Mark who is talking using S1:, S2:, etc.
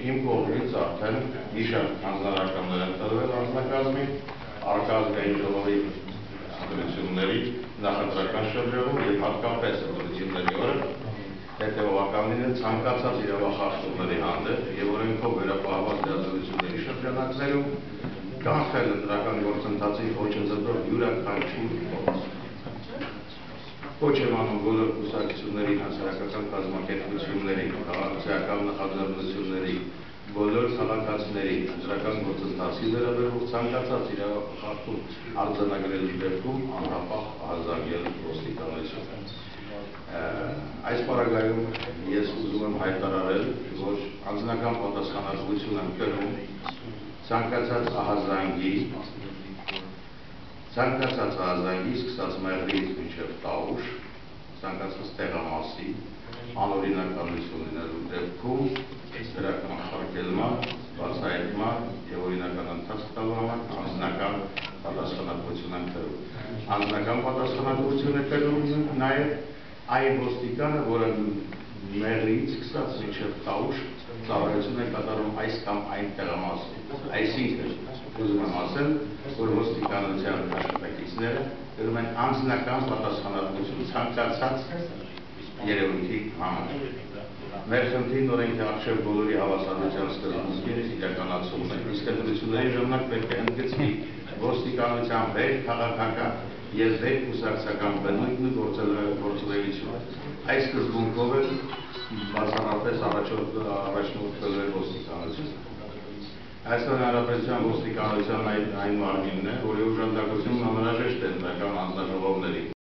S1: իմ կողմից արդեն իշը հանձնարարականներ են տրվել անձնակազմի, արկազգային ժողովի ընտրությունների նախընտրական շրջանում և հատկապես ընտրությունների օրը հետևողական լինել ցանկացած իրավախախտումների հանդեպ և օրենքով վերապահված լիազորությունների շրջանակներում կանխել ընտրական գործընթացի ոչնձելով յուրաքանչյուր գործ։ Ոչ եմ անում բոլոր կուսակցություններին, հասարակական կազմակերպություններին, քաղաքացիական նախաձեռնությունների, բոլոր քաղաքացիներին ընտրական գործընթացի վերաբերող ցանկացած իրավախախտում արձանագրելու դեպքում անհապաղ արձանագրել ոստիկանությունը։ Այս պարագայում ես ուզում եմ հայտարարել, որ անձնական պատասխանատվություն եմ կրում ցանկացած ահազանգի, սկսած մեղրից մինչև տավուշ, ցանկացած տեղամասի, անօրինականություն լինելու դեպքում դրա կանխարգելման, բացահայտման և օրինական ընթացք տալու համար անձնական պատասխանատվություն եմ կրում։ Անձնական պատասխանատվություն է կրում նաև այն ոստիկանը, որը մեղրից սկսած մինչև տավուշ ծառայություն է կատարում այս կամ այն տեղամասում։ Այսինքն, ուզում եմ ասել, որ ոստիկանության աշխատակիցները կրում են անձնական պատասխանատվություն ցանկացած երևույթի համար։ Մեր խնդիրն օրենքի առջև բոլորի հավասարության սկզբունքին իրականացումն է, իսկ ընտրությունների ժամանակ պետք է ընդգծվի ոստիկանության վեր քաղաքական և վեր կուսակցական բնույթն ու գործունեությունը։ Այս սկզբունքով է բացառապես առաջնորդվել ոստիկանությունը։ Հայաստանի Հանրապետության ոստիկանության այն մարմինն է, որի օժանդակությունն անհրաժեշտ է ընտրական հանձնաժողովների